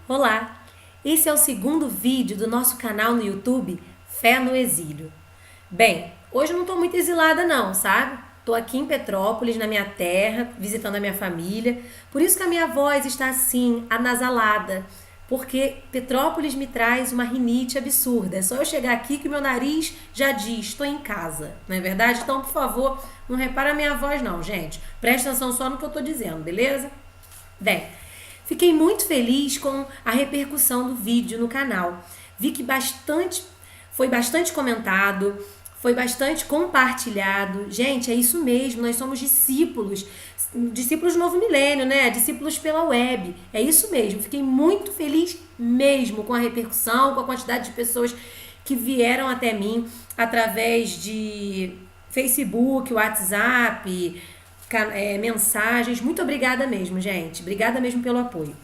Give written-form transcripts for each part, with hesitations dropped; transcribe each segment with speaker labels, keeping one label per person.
Speaker 1: Olá! Esse é o segundo vídeo do nosso canal no YouTube Fé no Exílio. Bem, hoje eu não estou muito exilada não, sabe? Estou aqui em Petrópolis, na minha terra, visitando a minha família. Por isso que a minha voz está assim, anasalada. Porque Petrópolis me traz uma rinite absurda. É só eu chegar aqui que o meu nariz já diz, estou em casa. Não é verdade? Então, por favor, não repara a minha voz não, gente. Presta atenção só no que eu estou dizendo, beleza? Bem, fiquei muito feliz com a repercussão do vídeo no canal. Vi que foi bastante comentado, foi bastante compartilhado. Gente, é isso mesmo, nós somos discípulos do novo milênio, né? Discípulos pela web. É isso mesmo. Fiquei muito feliz mesmo com a repercussão, com a quantidade de pessoas que vieram até mim através de Facebook, WhatsApp, mensagens. Muito obrigada mesmo, gente. Obrigada mesmo pelo apoio.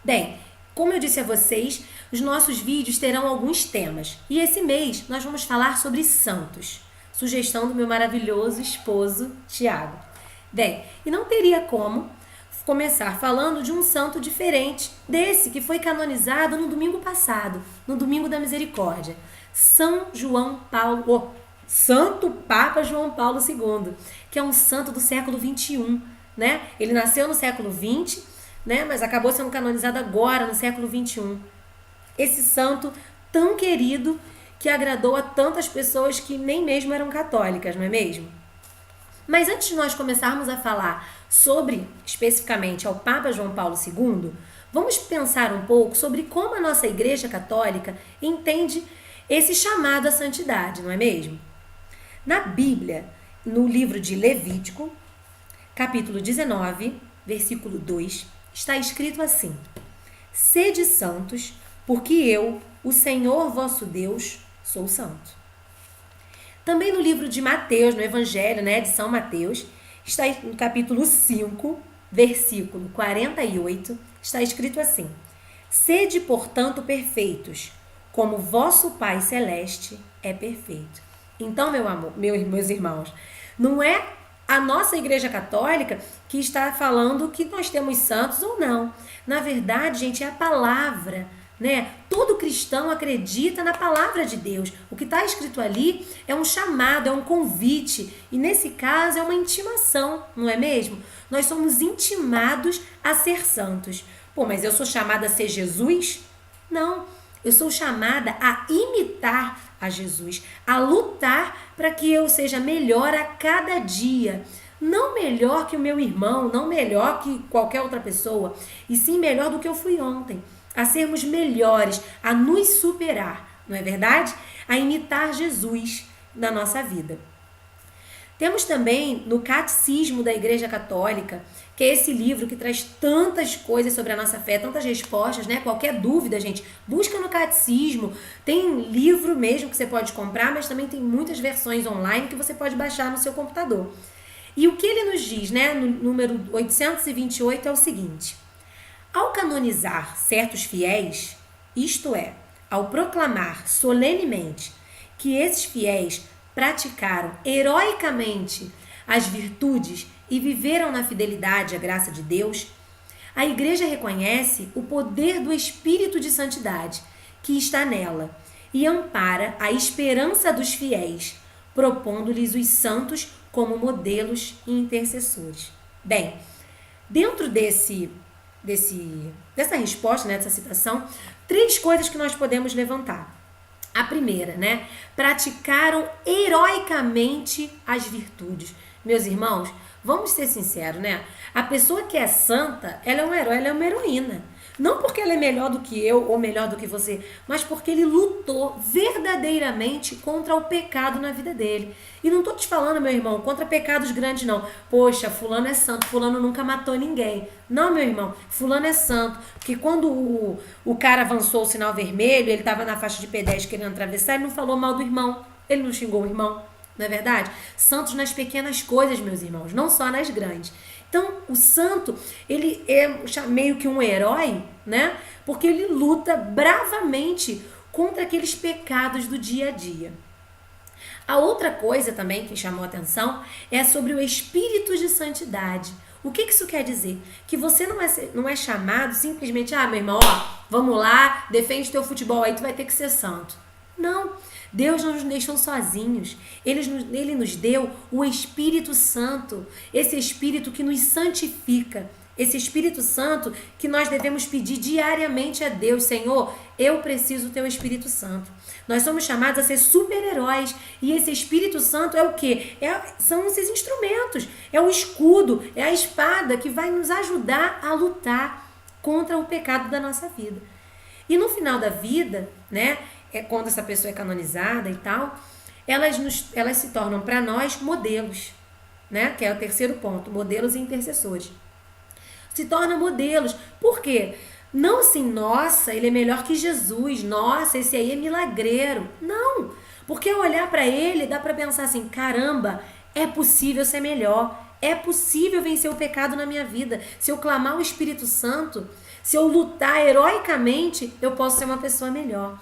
Speaker 1: Bem, como eu disse a vocês, os nossos vídeos terão alguns temas. E esse mês nós vamos falar sobre santos. Sugestão do meu maravilhoso esposo, Tiago. Bem, e não teria como começar falando de um santo diferente desse que foi canonizado no domingo passado, no Domingo da Misericórdia. Santo Papa João Paulo II, que é um santo do século XXI, né? Ele nasceu no século XX, né? Mas acabou sendo canonizado agora, no século XXI. Esse santo tão querido que agradou a tantas pessoas que nem mesmo eram católicas, não é mesmo? Mas antes de nós começarmos a falar sobre, especificamente, ao Papa João Paulo II, vamos pensar um pouco sobre como a nossa Igreja Católica entende esse chamado à santidade, não é mesmo? Na Bíblia, no livro de Levítico, capítulo 19, versículo 2, está escrito assim: Sede santos, porque eu, o Senhor vosso Deus, sou santo. Também no livro de Mateus, no Evangelho, de São Mateus, está no capítulo 5, versículo 48, está escrito assim: Sede, portanto, perfeitos, como vosso Pai Celeste é perfeito. Então, meus irmãos, não é a nossa Igreja Católica que está falando que nós temos santos ou não. Na verdade, gente, é a palavra, né? Todo cristão acredita na palavra de Deus. O que está escrito ali é um chamado, é um convite. E nesse caso é uma intimação, não é mesmo? Nós somos intimados a ser santos. Pô, mas eu sou chamada a ser Jesus? Não. Eu sou chamada a imitar a Jesus, a lutar para que eu seja melhor a cada dia. Não melhor que o meu irmão, não melhor que qualquer outra pessoa, e sim melhor do que eu fui ontem. A sermos melhores, a nos superar, não é verdade? A imitar Jesus na nossa vida. Temos também no Catecismo da Igreja Católica, que é esse livro que traz tantas coisas sobre a nossa fé, tantas respostas, né? Qualquer dúvida, gente, busca no Catecismo. Tem livro mesmo que você pode comprar, mas também tem muitas versões online que você pode baixar no seu computador. E o que ele nos diz, né, no número 828 é o seguinte: ao canonizar certos fiéis, isto é, ao proclamar solenemente que esses fiéis praticaram heroicamente as virtudes e viveram na fidelidade à graça de Deus, a Igreja reconhece o poder do Espírito de Santidade que está nela e ampara a esperança dos fiéis, propondo-lhes os santos como modelos e intercessores. Bem, dentro dessa resposta, dessa citação, 3 coisas que nós podemos levantar. A primeira, praticaram heroicamente as virtudes. Meus irmãos, vamos ser sinceros, A pessoa que é santa, ela é um herói, ela é uma heroína. Não porque ela é melhor do que eu ou melhor do que você, mas porque ele lutou verdadeiramente contra o pecado na vida dele. E não estou te falando, meu irmão, contra pecados grandes, não. Poxa, fulano é santo, fulano nunca matou ninguém. Não, meu irmão, fulano é santo. Porque quando o cara avançou o sinal vermelho, ele estava na faixa de pedestre querendo atravessar, ele não falou mal do irmão, ele não xingou o irmão. Não é verdade? Santos nas pequenas coisas, meus irmãos, não só nas grandes. Então, o santo, ele é meio que um herói, porque ele luta bravamente contra aqueles pecados do dia a dia. A outra coisa também que chamou a atenção é sobre o espírito de santidade. O que isso quer dizer? Que você não é chamado simplesmente, meu irmão, vamos lá, defende teu futebol aí, tu vai ter que ser santo. Não, Deus não nos deixou sozinhos. Ele nos deu o Espírito Santo, esse Espírito que nos santifica. Esse Espírito Santo que nós devemos pedir diariamente a Deus. Senhor, eu preciso do teu Espírito Santo. Nós somos chamados a ser super-heróis. E esse Espírito Santo é o quê? São esses instrumentos. É o escudo, é a espada que vai nos ajudar a lutar contra o pecado da nossa vida. E no final da vida, né, quando essa pessoa é canonizada e tal, elas se tornam para nós modelos, né? Que é o terceiro ponto, modelos e intercessores. Se tornam modelos. Por quê? Não assim, nossa, ele é melhor que Jesus, nossa, esse aí é milagreiro. Não, porque ao olhar para ele, dá para pensar assim, caramba, é possível ser melhor, é possível vencer o pecado na minha vida. Se eu clamar o Espírito Santo, se eu lutar heroicamente, eu posso ser uma pessoa melhor.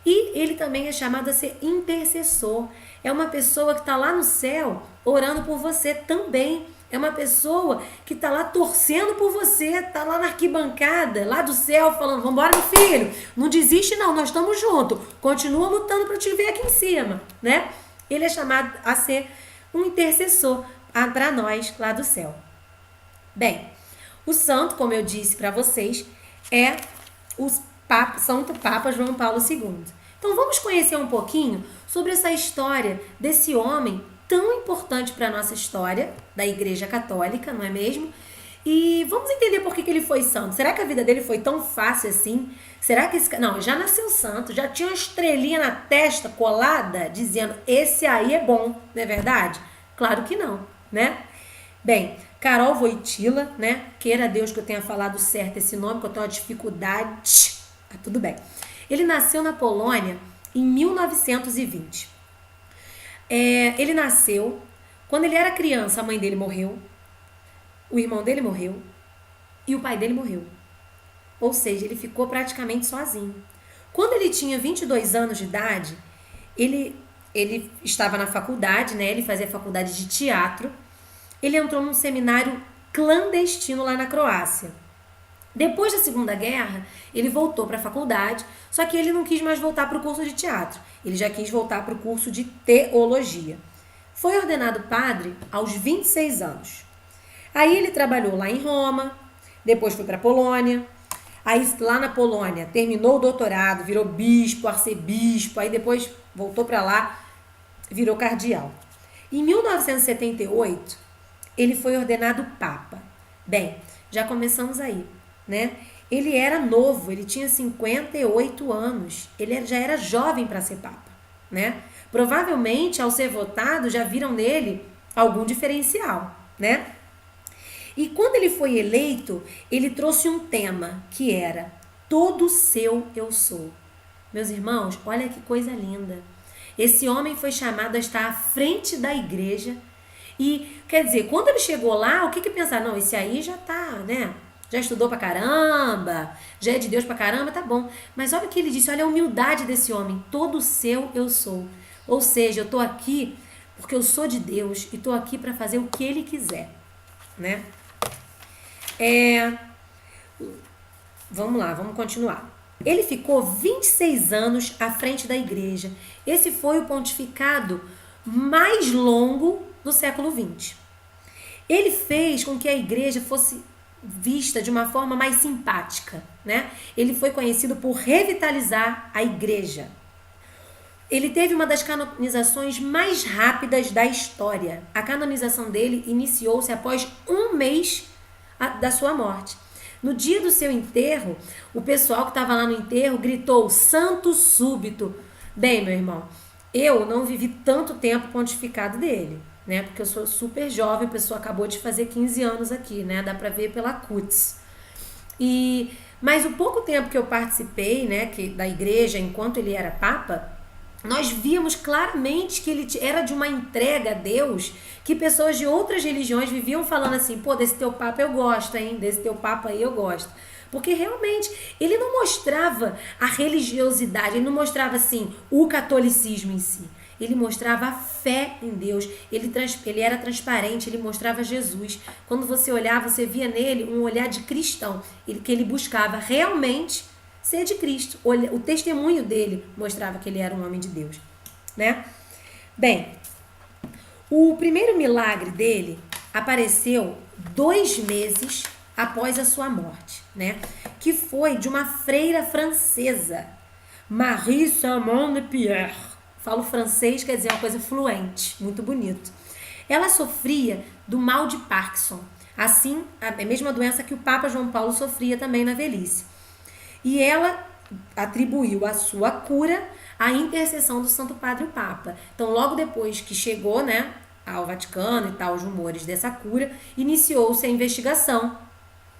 Speaker 1: E ele também é chamado a ser intercessor. É uma pessoa que está lá no céu orando por você também. É uma pessoa que está lá torcendo por você, está lá na arquibancada, lá do céu, falando, vambora, meu filho, não desiste não, nós estamos juntos, continua lutando para te ver aqui em cima, né? Ele é chamado a ser um intercessor para nós lá do céu. Bem, o santo, como eu disse para vocês, é o Santo Papa João Paulo II. Então vamos conhecer um pouquinho sobre essa história desse homem tão importante para a nossa história da Igreja Católica, não é mesmo? E vamos entender por que ele foi santo. Será que a vida dele foi tão fácil assim? Será que não, já nasceu santo, já tinha uma estrelinha na testa colada dizendo, esse aí é bom, não é verdade? Claro que não, né? Bem, Karol Wojtyła, né? Queira Deus que eu tenha falado certo esse nome, que eu tenho uma dificuldade. Tudo bem. Ele nasceu na Polônia em 1920. Ele nasceu, quando ele era criança, a mãe dele morreu, o irmão dele morreu e o pai dele morreu. Ou seja, ele ficou praticamente sozinho. Quando ele tinha 22 anos de idade, ele estava na faculdade, né? Ele fazia faculdade de teatro. Ele entrou num seminário clandestino lá na Croácia. Depois da Segunda Guerra, ele voltou para a faculdade, só que ele não quis mais voltar para o curso de teatro. Ele já quis voltar para o curso de teologia. Foi ordenado padre aos 26 anos. Aí ele trabalhou lá em Roma, depois foi para a Polônia. Aí lá na Polônia terminou o doutorado, virou bispo, arcebispo, aí depois voltou para lá, virou cardeal. Em 1978, ele foi ordenado papa. Bem, já começamos aí, né? Ele era novo, ele tinha 58 anos, ele já era jovem para ser papa, né? Provavelmente, ao ser votado, já viram nele algum diferencial, né? E quando ele foi eleito, ele trouxe um tema que era todo seu eu sou. Meus irmãos, olha que coisa linda. Esse homem foi chamado a estar à frente da igreja e, quer dizer, quando ele chegou lá, o que pensaram? Não, esse aí já tá, né? Já estudou pra caramba, já é de Deus pra caramba, tá bom. Mas olha o que ele disse, olha a humildade desse homem. Todo seu eu sou. Ou seja, eu tô aqui porque eu sou de Deus e tô aqui para fazer o que ele quiser, né? Vamos lá, vamos continuar. Ele ficou 26 anos à frente da igreja. Esse foi o pontificado mais longo do século XX. Ele fez com que a igreja fosse vista de uma forma mais simpática, né? Ele foi conhecido por revitalizar a igreja. Ele teve uma das canonizações mais rápidas da história. A canonização dele iniciou-se após um mês da sua morte. No dia do seu enterro, o pessoal que estava lá no enterro gritou, santo súbito. Bem, meu irmão, eu não vivi tanto tempo pontificado dele, né? Porque eu sou super jovem, a pessoa acabou de fazer 15 anos aqui, né? Dá pra ver pela CUTS. Mas o pouco tempo que eu participei, né, da igreja enquanto ele era papa, nós víamos claramente que ele era de uma entrega a Deus, que pessoas de outras religiões viviam falando assim, pô, desse teu papa eu gosto, hein? Desse teu papa aí eu gosto. Porque realmente ele não mostrava a religiosidade, ele não mostrava assim o catolicismo em si. Ele mostrava a fé em Deus, ele era transparente, ele mostrava Jesus. Quando você olhava, você via nele um olhar de cristão, que ele buscava realmente ser de Cristo. O testemunho dele mostrava que ele era um homem de Deus, né? Bem, o primeiro milagre dele apareceu 2 meses após a sua morte, né? Que foi de uma freira francesa, Marie Simon-de-Pierre. Falo francês, quer dizer uma coisa fluente, muito bonito. Ela sofria do mal de Parkinson, assim, a mesma doença que o Papa João Paulo sofria também na velhice. E ela atribuiu a sua cura à intercessão do Santo Padre o Papa. Então, logo depois que chegou, né, ao Vaticano e tal, os rumores dessa cura, iniciou-se a investigação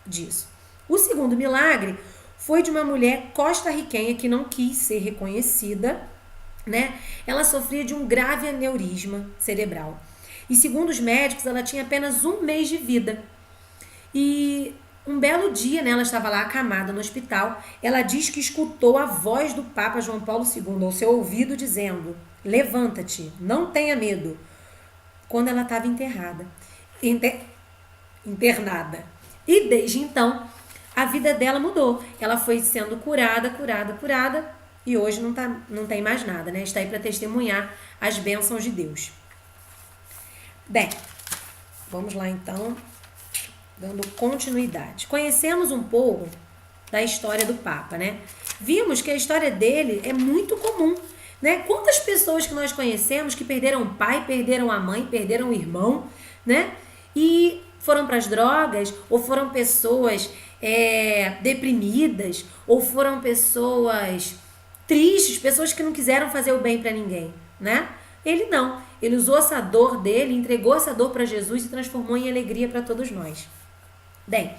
Speaker 1: disso. O segundo milagre foi de uma mulher costarriquenha que não quis ser reconhecida, né? Ela sofria de um grave aneurisma cerebral. E segundo os médicos, ela tinha apenas 1 mês de vida. E um belo dia, né, ela estava lá acamada no hospital, ela diz que escutou a voz do Papa João Paulo II ao seu ouvido dizendo: levanta-te, não tenha medo. Quando ela estava internada. E desde então, a vida dela mudou. Ela foi sendo curada, e hoje não tem mais nada, né? Está aí para testemunhar as bênçãos de Deus. Bem, vamos lá então, dando continuidade. Conhecemos um pouco da história do Papa, né? Vimos que a história dele é muito comum, né? Quantas pessoas que nós conhecemos que perderam o pai, perderam a mãe, perderam o irmão, né? E foram para as drogas, ou foram pessoas deprimidas, ou foram pessoas tristes, pessoas que não quiseram fazer o bem para ninguém, né? Ele não. Ele usou essa dor dele, entregou essa dor para Jesus e transformou em alegria para todos nós. Bem,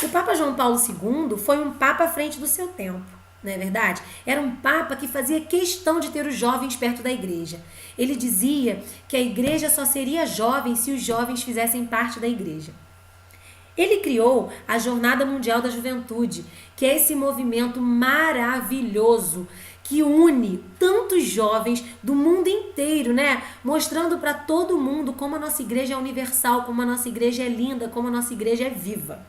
Speaker 1: o Papa João Paulo II foi um papa à frente do seu tempo, não é verdade? Era um papa que fazia questão de ter os jovens perto da igreja. Ele dizia que a igreja só seria jovem se os jovens fizessem parte da igreja. Ele criou a Jornada Mundial da Juventude, que é esse movimento maravilhoso que une tantos jovens do mundo inteiro, né? Mostrando para todo mundo como a nossa igreja é universal, como a nossa igreja é linda, como a nossa igreja é viva.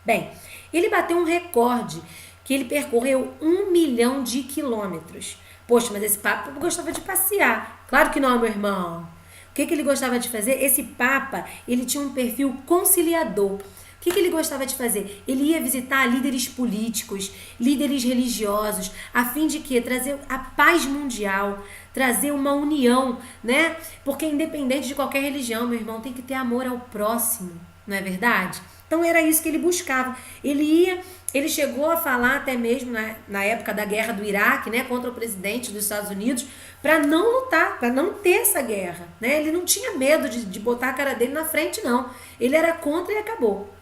Speaker 1: Bem, ele bateu um recorde, que ele percorreu 1 milhão de quilômetros. Poxa, mas esse papa gostava de passear. Claro que não, meu irmão. O que ele gostava de fazer? Esse papa, ele tinha um perfil conciliador. O que ele gostava de fazer? Ele ia visitar líderes políticos, líderes religiosos, a fim de quê? Trazer a paz mundial, trazer uma união, né? Porque independente de qualquer religião, meu irmão, tem que ter amor ao próximo, não é verdade? Então era isso que ele buscava. Ele chegou a falar até mesmo na época da guerra do Iraque, né, contra o presidente dos Estados Unidos, para não lutar, para não ter essa guerra, né? Ele não tinha medo de botar a cara dele na frente, não. Ele era contra e acabou.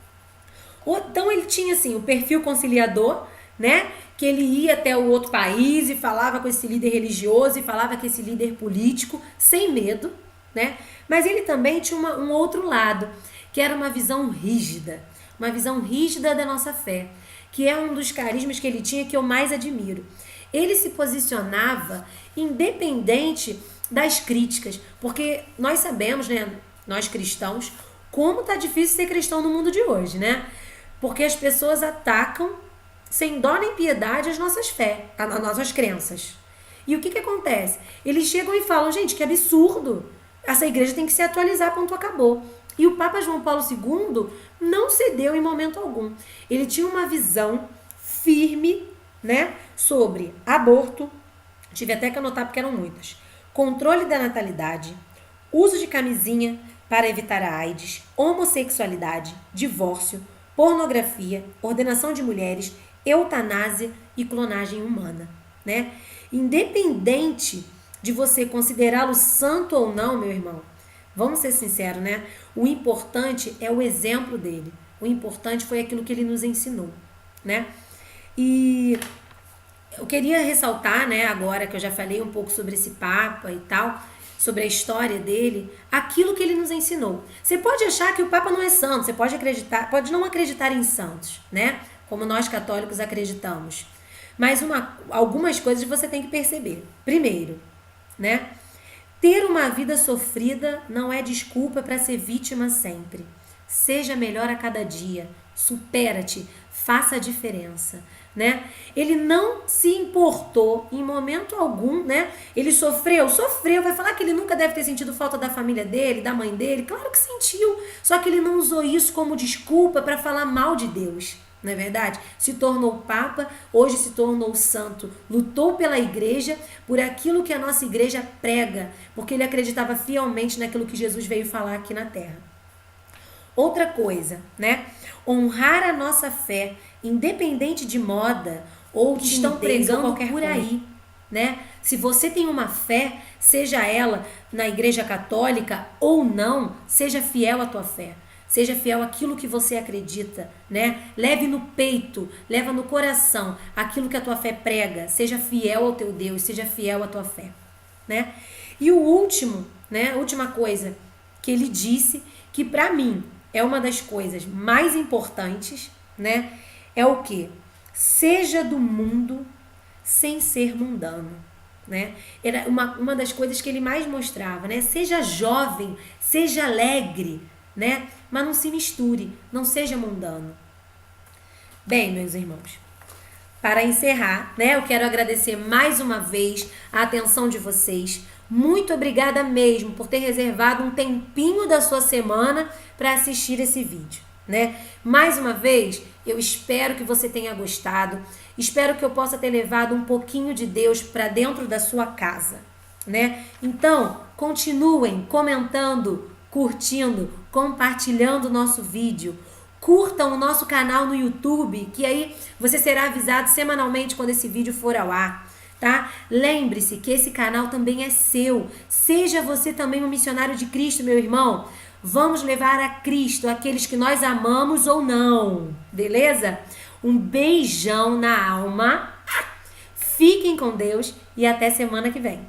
Speaker 1: Então ele tinha assim o perfil conciliador, né? Que ele ia até o outro país e falava com esse líder religioso e falava com esse líder político sem medo, né? Mas ele também tinha um outro lado, que era uma visão rígida da nossa fé, que é um dos carismas que ele tinha que eu mais admiro. Ele se posicionava independente das críticas, porque nós sabemos, né, nós cristãos, como tá difícil ser cristão no mundo de hoje, né? Porque as pessoas atacam sem dó nem piedade as nossas fé, as nossas crenças. E o que acontece? Eles chegam e falam, gente, que absurdo, essa igreja tem que se atualizar, ponto, acabou. E o Papa João Paulo II não cedeu em momento algum. Ele tinha uma visão firme, né, sobre aborto, tive até que anotar porque eram muitas, controle da natalidade, uso de camisinha para evitar a AIDS, homossexualidade, divórcio, pornografia, ordenação de mulheres, eutanásia e clonagem humana, né? Independente de você considerá-lo santo ou não, meu irmão, vamos ser sinceros, né? O importante é o exemplo dele. O importante foi aquilo que ele nos ensinou, né? E eu queria ressaltar, né, agora que eu já falei um pouco sobre esse Papa e tal, sobre a história dele, aquilo que ele nos ensinou. Você pode achar que o Papa não é santo, você pode não acreditar em santos, né? Como nós católicos acreditamos. Mas algumas coisas você tem que perceber. Primeiro, né? Ter uma vida sofrida não é desculpa para ser vítima sempre. Seja melhor a cada dia. Supera-te. Faça a diferença, né? Ele não se importou em momento algum, né? Ele sofreu, vai falar que ele nunca deve ter sentido falta da família dele, da mãe dele, claro que sentiu, só que ele não usou isso como desculpa para falar mal de Deus, não é verdade? Se tornou papa, hoje se tornou santo, lutou pela igreja, por aquilo que a nossa igreja prega, porque ele acreditava fielmente naquilo que Jesus veio falar aqui na terra. Outra coisa, né? Honrar a nossa fé, independente de moda ou que estão pregando por aí, né? Se você tem uma fé, seja ela na igreja católica ou não, seja fiel à tua fé. Seja fiel àquilo que você acredita, né? Leve no peito, leva no coração aquilo que a tua fé prega. Seja fiel ao teu Deus, seja fiel à tua fé, né? E o último, né? A última coisa que ele disse, que para mim é uma das coisas mais importantes, né? É o quê? Seja do mundo sem ser mundano, né? Era uma das coisas que ele mais mostrava, né? Seja jovem, seja alegre, né? Mas não se misture, não seja mundano. Bem, meus irmãos, para encerrar, né? Eu quero agradecer mais uma vez a atenção de vocês. Muito obrigada mesmo por ter reservado um tempinho da sua semana para assistir esse vídeo, né? Mais uma vez, eu espero que você tenha gostado. Espero que eu possa ter levado um pouquinho de Deus para dentro da sua casa, né? Então, continuem comentando, curtindo, compartilhando o nosso vídeo. Curtam o nosso canal no YouTube, que aí você será avisado semanalmente quando esse vídeo for ao ar. Tá? Lembre-se que esse canal também é seu. Seja você também um missionário de Cristo, meu irmão. Vamos levar a Cristo aqueles que nós amamos ou não. Beleza? Um beijão na alma. Fiquem com Deus e até semana que vem.